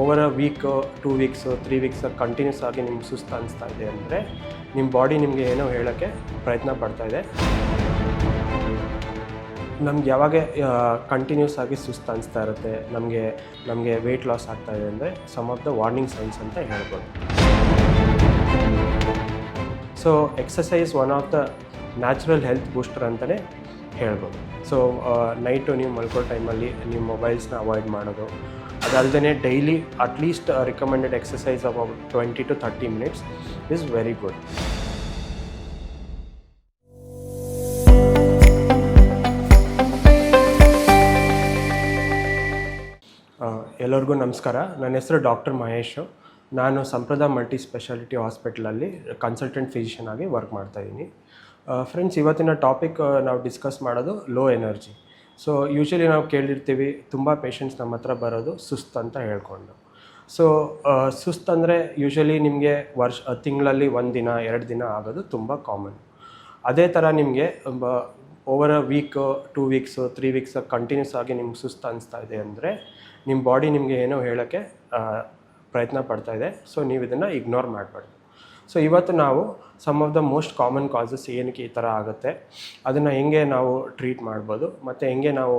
Over a week 2 weeks 3 weeks continuous ಆಗಿ ನಿಮ್ಗೆ ಸುಸ್ತು ಅನಿಸ್ತಾ ಇದೆ ಅಂದರೆ ನಿಮ್ಮ ಬಾಡಿ ನಿಮಗೆ ಏನೋ ಹೇಳೋಕ್ಕೆ ಪ್ರಯತ್ನ ಪಡ್ತಾಯಿದೆ. ನಮ್ಗೆ ಯಾವಾಗ ಕಂಟಿನ್ಯೂಸ್ ಆಗಿ ಸುಸ್ತು ಅನಿಸ್ತಾ ಇರುತ್ತೆ, ನಮಗೆ ವೆಯ್ಟ್ ಲಾಸ್ ಆಗ್ತಾಯಿದೆ ಅಂದರೆ some of the warning signs ಅಂತ ಹೇಳ್ಬೋದು. So exercise one of the natural health booster ಅಂತಲೇ ಹೇಳ್ಬೋದು. ಸೊ ನೈಟು ನೀವು ಮಲ್ಕೋ ಟೈಮಲ್ಲಿ ನೀವು ಮೊಬೈಲ್ಸ್ನ ಅವಾಯ್ಡ್ ಮಾಡೋದು, ಅದಲ್ಲದೆ daily at least recommended exercise about 20 to 30 minutes is very good. ಎಲ್ಲರಿಗೂ ನಮಸ್ಕಾರ. ನನ್ನ ಹೆಸರು ಡಾಕ್ಟರ್ ಮಹೇಶು. ನಾನು ಸಂಪ್ರದಾಯ ಮಲ್ಟಿ ಸ್ಪೆಷಾಲಿಟಿ ಹಾಸ್ಪಿಟಲಲ್ಲಿ ಕನ್ಸಲ್ಟೆಂಟ್ ಫಿಸಿಷಿಯನ್ ಆಗಿ ವರ್ಕ್ ಮಾಡ್ತಾಯಿದ್ದೀನಿ. ಫ್ರೆಂಡ್ಸ್, ಇವತ್ತಿನ ಟಾಪಿಕ್ ನಾವು ಡಿಸ್ಕಸ್ ಮಾಡೋದು ಲೋ ಎನರ್ಜಿ. ಸೊ ಯೂಶ್ವಲಿ ನಾವು ಕೇಳಿರ್ತೀವಿ, ತುಂಬ ಪೇಷಂಟ್ಸ್ ನಮ್ಮ ಹತ್ರ ಬರೋದು ಸುಸ್ತು ಅಂತ ಹೇಳ್ಕೊಂಡು. ಸೊ ಸುಸ್ತು ಅಂದರೆ ಯೂಶ್ವಲಿ ನಿಮಗೆ ತಿಂಗಳಲ್ಲಿ 1 ದಿನ 2 ದಿನ ಆಗೋದು ತುಂಬ ಕಾಮನ್. ಅದೇ ಥರ ನಿಮಗೆ over a week 2 weeks 3 weeks continuous ಆಗಿ ನಿಮ್ಗೆ ಸುಸ್ತು ಅನಿಸ್ತಾ ಇದೆ ಅಂದರೆ ನಿಮ್ಮ ಬಾಡಿ ನಿಮಗೆ ಏನೋ ಹೇಳೋಕ್ಕೆ ಪ್ರಯತ್ನ ಪಡ್ತಾಯಿದೆ. ಸೊ ನೀವು ಇದನ್ನು ಇಗ್ನೋರ್ ಮಾಡಬಾರ್ದು. ಸೊ ಇವತ್ತು ನಾವು some of the most common causes ಏನಕ್ಕೆ ಈ ಥರ ಆಗುತ್ತೆ, ಅದನ್ನು ಹೆಂಗೆ ನಾವು ಟ್ರೀಟ್ ಮಾಡ್ಬೋದು ಮತ್ತು ಹೆಂಗೆ ನಾವು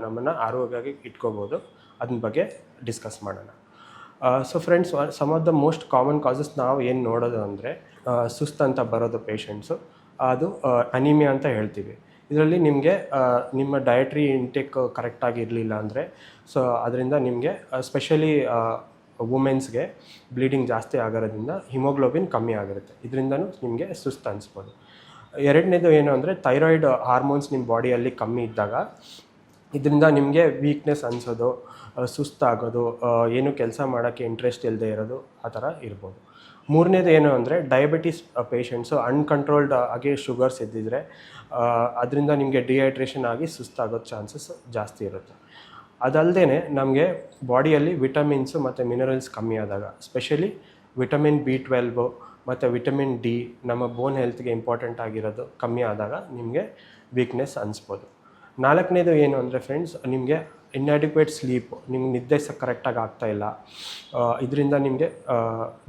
ನಮ್ಮನ್ನು ಆರೋಗ್ಯವಾಗಿ ಇಟ್ಕೋಬೋದು, ಅದನ್ನ ಬಗ್ಗೆ ಡಿಸ್ಕಸ್ ಮಾಡೋಣ. So friends, some of the most common causes ನಾವು ಏನು ನೋಡೋದು ಅಂದರೆ ಸುಸ್ತು ಅಂತ ಬರೋದು ಪೇಷಂಟ್ಸು, ಅದು ಅನಿಮಿಯಾ ಅಂತ ಹೇಳ್ತೀವಿ. ಇದರಲ್ಲಿ ನಿಮಗೆ ನಿಮ್ಮ ಡಯಟ್ರಿ ಇಂಟೇಕ್ ಕರೆಕ್ಟಾಗಿ ಇರಲಿಲ್ಲ ಅಂದರೆ, ಸೊ ಅದರಿಂದ ನಿಮಗೆ ಸ್ಪೆಷಲಿ ವುಮೆನ್ಸ್ಗೆ ಬ್ಲೀಡಿಂಗ್ ಜಾಸ್ತಿ ಆಗೋದ್ರಿಂದ ಹಿಮೋಗ್ಲೋಬಿನ್ ಕಮ್ಮಿ ಆಗಿರುತ್ತೆ. ಇದರಿಂದನೂ ನಿಮಗೆ ಸುಸ್ತು ಅನಿಸ್ಬೋದು. ಎರಡನೇದು ಏನು ಅಂದರೆ ಥೈರಾಯ್ಡ್ ಹಾರ್ಮೋನ್ಸ್ ನಿಮ್ಮ ಬಾಡಿಯಲ್ಲಿ ಕಮ್ಮಿ ಇದ್ದಾಗ ಇದರಿಂದ ನಿಮಗೆ ವೀಕ್ನೆಸ್ ಅನಿಸೋದು, ಸುಸ್ತಾಗೋದು, ಏನು ಕೆಲಸ ಮಾಡೋಕ್ಕೆ ಇಂಟ್ರೆಸ್ಟ್ ಇಲ್ಲದೆ ಇರೋದು, ಆ ಥರ ಇರ್ಬೋದು. ಮೂರನೇದು ಏನು ಅಂದರೆ ಡಯಾಬಿಟಿಸ್ ಪೇಷಂಟ್ಸು ಅನ್ಕಂಟ್ರೋಲ್ಡ್ ಆಗಿ ಶುಗರ್ಸ್ ಇದ್ದಿದ್ರೆ ಅದರಿಂದ ನಿಮಗೆ ಡಿಹೈಡ್ರೇಷನ್ ಆಗಿ ಸುಸ್ತಾಗೋ ಚಾನ್ಸಸ್ ಜಾಸ್ತಿ ಇರುತ್ತೆ. ಅದಲ್ಲದೆ ನಮಗೆ ಬಾಡಿಯಲ್ಲಿ ವಿಟಮಿನ್ಸು ಮತ್ತು ಮಿನರಲ್ಸ್ ಕಮ್ಮಿ ಆದಾಗ, ಸ್ಪೆಷಲಿ ವಿಟಮಿನ್ B12 ಮತ್ತು ವಿಟಮಿನ್ D ನಮ್ಮ ಬೋನ್ ಹೆಲ್ತ್ಗೆ ಇಂಪಾರ್ಟೆಂಟ್ ಆಗಿರೋದು ಕಮ್ಮಿ ಆದಾಗ ನಿಮಗೆ ವೀಕ್ನೆಸ್ ಅನಿಸ್ಬೋದು. ನಾಲ್ಕನೇದು ಏನು ಅಂದರೆ ಫ್ರೆಂಡ್ಸ್, ನಿಮಗೆ ಇನ್ಅಡಿಕ್ವೇಟ್ ಸ್ಲೀಪ್, ನಿಮ್ಗೆ ನಿದ್ದೆ ಕರೆಕ್ಟಾಗಿ ಆಗ್ತಾಯಿಲ್ಲ, ಇದರಿಂದ ನಿಮಗೆ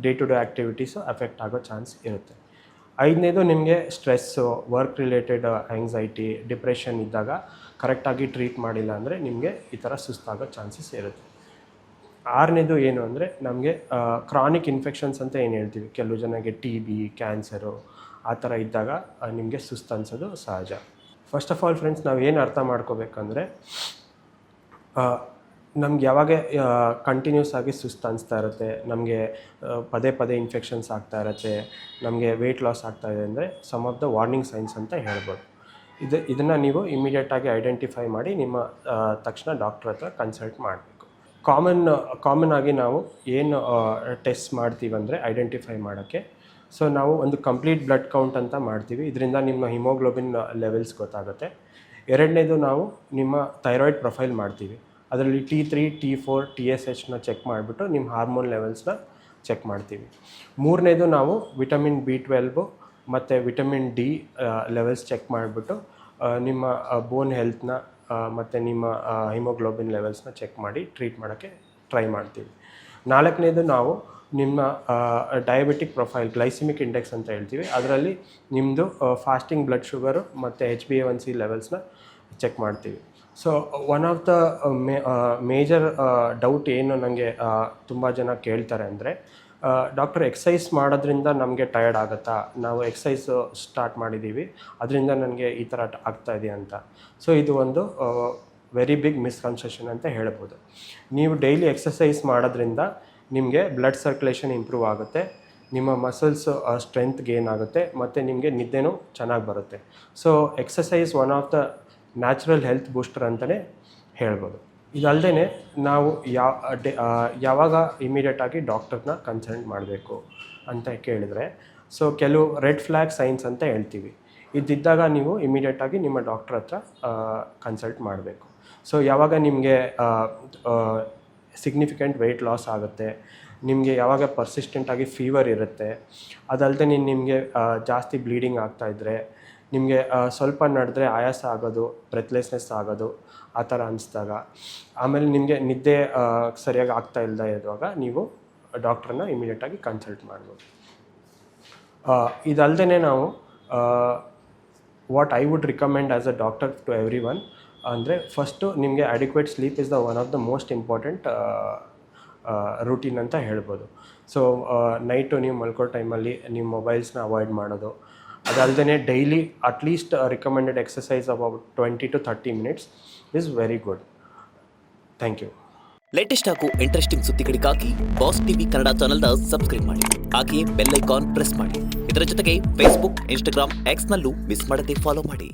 day to day activities effect ಆಗೋ ಚಾನ್ಸ್ ಇರುತ್ತೆ. ಐದನೇದು ನಿಮಗೆ stress, work related anxiety, depression ಇದ್ದಾಗ ಕರೆಕ್ಟಾಗಿ ಟ್ರೀಟ್ ಮಾಡಿಲ್ಲ ಅಂದರೆ ನಿಮಗೆ ಈ ಥರ ಸುಸ್ತಾಗೋ ಚಾನ್ಸಸ್ ಇರುತ್ತೆ. ಆರನೇದು ಏನು ಅಂದರೆ ನಮಗೆ ಕ್ರಾನಿಕ್ ಇನ್ಫೆಕ್ಷನ್ಸ್ ಅಂತ ಏನು ಹೇಳ್ತೀವಿ, ಕೆಲವು ಜನಕ್ಕೆ TB, ಕ್ಯಾನ್ಸರು ಆ ಥರ ಇದ್ದಾಗ ನಿಮಗೆ ಸುಸ್ತು ಅನಿಸೋದು ಸಹಜ. ಫಸ್ಟ್ ಆಫ್ ಆಲ್ ಫ್ರೆಂಡ್ಸ್, ನಾವು ಏನು ಅರ್ಥ ಮಾಡ್ಕೋಬೇಕಂದ್ರೆ ನಮ್ಗೆ ಯಾವಾಗ ಕಂಟಿನ್ಯೂಸ್ ಆಗಿ ಸುಸ್ತು ಅನಿಸ್ತಾ ಇರುತ್ತೆ, ನಮಗೆ ಪದೇ ಪದೇ ಇನ್ಫೆಕ್ಷನ್ಸ್ ಆಗ್ತಾ ಇರುತ್ತೆ, ನಮಗೆ ವೆಯ್ಟ್ ಲಾಸ್ ಆಗ್ತಾಯಿದೆ ಅಂದರೆ some of the warning signs ಅಂತ ಹೇಳ್ಬೋದು. ಇದನ್ನು ನೀವು ಇಮಿಡಿಯೇಟಾಗಿ ಐಡೆಂಟಿಫೈ ಮಾಡಿ ನಿಮ್ಮ ತಕ್ಷಣ ಡಾಕ್ಟ್ರ್ ಹತ್ರ ಕನ್ಸಲ್ಟ್ ಮಾಡಬೇಕು. ಕಾಮನ್ ಆಗಿ ನಾವು ಏನು ಟೆಸ್ಟ್ ಮಾಡ್ತೀವಿ ಅಂದರೆ ಐಡೆಂಟಿಫೈ ಮಾಡೋಕ್ಕೆ, ಸೊ ನಾವು ಒಂದು ಕಂಪ್ಲೀಟ್ ಬ್ಲಡ್ ಕೌಂಟ್ ಅಂತ ಮಾಡ್ತೀವಿ. ಇದರಿಂದ ನಿಮ್ಮ ಹಿಮೋಗ್ಲೋಬಿನ್ ಲೆವೆಲ್ಸ್ ಗೊತ್ತಾಗುತ್ತೆ. ಎರಡನೇದು ನಾವು ನಿಮ್ಮ ಥೈರಾಯ್ಡ್ ಪ್ರೊಫೈಲ್ ಮಾಡ್ತೀವಿ. ಅದರಲ್ಲಿ T3, T4, TSHನ ಚೆಕ್ ಮಾಡಿಬಿಟ್ಟು ನಿಮ್ಮ ಹಾರ್ಮೋನ್ ಲೆವೆಲ್ಸ್ನ ಚೆಕ್ ಮಾಡ್ತೀವಿ. ಮೂರನೇದು ನಾವು ವಿಟಮಿನ್ B12 ಮತ್ತು ವಿಟಮಿನ್ D ಲೆವೆಲ್ಸ್ ಚೆಕ್ ಮಾಡಿಬಿಟ್ಟು ನಿಮ್ಮ ಬೋನ್ ಹೆಲ್ತ್ನ ಮತ್ತು ನಿಮ್ಮ ಹಿಮೋಗ್ಲೋಬಿನ್ ಲೆವೆಲ್ಸ್ನ ಚೆಕ್ ಮಾಡಿ ಟ್ರೀಟ್ ಮಾಡೋಕ್ಕೆ ಟ್ರೈ ಮಾಡ್ತೀವಿ. ನಾಲ್ಕನೇದು ನಾವು ನಿಮ್ಮ ಡಯಾಬಿಟಿಕ್ ಪ್ರೊಫೈಲ್, ಗ್ಲೈಸಿಮಿಕ್ ಇಂಡೆಕ್ಸ್ ಅಂತ ಹೇಳ್ತೀವಿ. ಅದರಲ್ಲಿ ನಿಮ್ಮದು ಫಾಸ್ಟಿಂಗ್ ಬ್ಲಡ್ ಶುಗರು ಮತ್ತು HbA1c ಲೆವೆಲ್ಸ್ನ ಚೆಕ್ ಮಾಡ್ತೀವಿ. So one of the major doubt ಏನು ನನಗೆ ತುಂಬ ಜನ ಕೇಳ್ತಾರೆ ಅಂದರೆ, ಡಾಕ್ಟರ್ ಎಕ್ಸಸೈಸ್ ಮಾಡೋದ್ರಿಂದ ನಮಗೆ ಟಯರ್ಡ್ ಆಗುತ್ತಾ, ನಾವು ಎಕ್ಸಸೈಸು ಸ್ಟಾರ್ಟ್ ಮಾಡಿದ್ದೀವಿ ಅದರಿಂದ ನನಗೆ ಈ ಥರ ಆಗ್ತಾಯಿದೆ ಅಂತ. ಸೊ ಇದು ಒಂದು ವೆರಿ ಬಿಗ್ ಮಿಸ್ಕನ್ಸೆಪ್ಷನ್ ಅಂತ ಹೇಳ್ಬೋದು. ನೀವು ಡೈಲಿ ಎಕ್ಸಸೈಸ್ ಮಾಡೋದ್ರಿಂದ ನಿಮಗೆ ಬ್ಲಡ್ ಸರ್ಕ್ಯುಲೇಷನ್ ಇಂಪ್ರೂವ್ ಆಗುತ್ತೆ, ನಿಮ್ಮ ಮಸಲ್ಸ್ ಸ್ಟ್ರೆಂತ್ ಗೇನ್ ಆಗುತ್ತೆ ಮತ್ತು ನಿಮಗೆ ನಿದ್ದೆನೂ ಚೆನ್ನಾಗಿ ಬರುತ್ತೆ. So exercise one of the natural health booster ಅಂತಲೇ ಹೇಳ್ಬೋದು. ಇದಲ್ಲದೆ ನಾವು ಯಾವಾಗ ಇಮಿಡಿಯೇಟಾಗಿ ಡಾಕ್ಟರ್ನ ಕನ್ಸಲ್ಟ್ ಮಾಡಬೇಕು ಅಂತ ಕೇಳಿದರೆ, ಸೊ ಕೆಲವು ರೆಡ್ ಫ್ಲ್ಯಾಗ್ ಸೈನ್ಸ್ ಅಂತ ಹೇಳ್ತೀವಿ. ಇದ್ದಿದ್ದಾಗ ನೀವು ಇಮಿಡಿಯೇಟಾಗಿ ನಿಮ್ಮ ಡಾಕ್ಟ್ರ್ ಹತ್ರ ಕನ್ಸಲ್ಟ್ ಮಾಡಬೇಕು. ಸೊ ಯಾವಾಗ ನಿಮಗೆ ಸಿಗ್ನಿಫಿಕೆಂಟ್ ವೆಯ್ಟ್ ಲಾಸ್ ಆಗುತ್ತೆ, ನಿಮಗೆ ಯಾವಾಗ ಪರ್ಸಿಸ್ಟೆಂಟಾಗಿ ಫೀವರ್ ಇರುತ್ತೆ, ಅದಲ್ಲದೆ ನಿಮಗೆ ಜಾಸ್ತಿ ಬ್ಲೀಡಿಂಗ್ ಆಗ್ತಾಯಿದ್ರೆ, ನಿಮಗೆ ಸ್ವಲ್ಪ ನಡೆದ್ರೆ ಆಯಾಸ ಆಗೋದು, ಬ್ರೆತ್ಲೆಸ್ನೆಸ್ ಆಗೋದು ಆ ಥರ ಅನಿಸಿದಾಗ, ಆಮೇಲೆ ನಿಮಗೆ ನಿದ್ದೆ ಸರಿಯಾಗಿ ಆಗ್ತಾ ಇಲ್ಲದೆ ಇರುವಾಗ ನೀವು ಡಾಕ್ಟ್ರನ್ನ ಇಮಿಡಿಯೇಟಾಗಿ ಕನ್ಸಲ್ಟ್ ಮಾಡ್ಬೋದು. ಇದಲ್ಲದೆ ನಾವು what I would recommend as a doctor to everyone ಅಂದರೆ, ಫಸ್ಟು ನಿಮಗೆ adequate sleep is the one of the most important routine ಅಂತ ಹೇಳ್ಬೋದು. ಸೊ ನೈಟು ನೀವು ಮಲ್ಕೋ ಟೈಮಲ್ಲಿ ನೀವು ಮೊಬೈಲ್ಸ್ನ ಅವಾಯ್ಡ್ ಮಾಡೋದು, ಅದಲ್ಲದೆ daily at least recommended exercise about 20 to 30 minutes is very good. Thank you. Latest ಹಾಗೂ ಇಂಟ್ರೆಸ್ಟಿಂಗ್ ಸುದ್ದಿಗಳಿಗಾಗಿ ಬಾಸ್ ಟಿವಿ ಕನ್ನಡ ಚಾನೆಲ್ನ ಸಬ್ಸ್ಕ್ರೈಬ್ ಮಾಡಿ. ಹಾಗೆಯೇ ಬೆಲ್ ಐಕಾನ್ ಪ್ರೆಸ್ ಮಾಡಿ. ಇದರ ಜೊತೆಗೆ ಫೇಸ್ಬುಕ್, ಇನ್ಸ್ಟಾಗ್ರಾಮ್, ಎಕ್ಸ್ನಲ್ಲೂ ಮಿಸ್ ಮಾಡದೆ ಫಾಲೋ ಮಾಡಿ.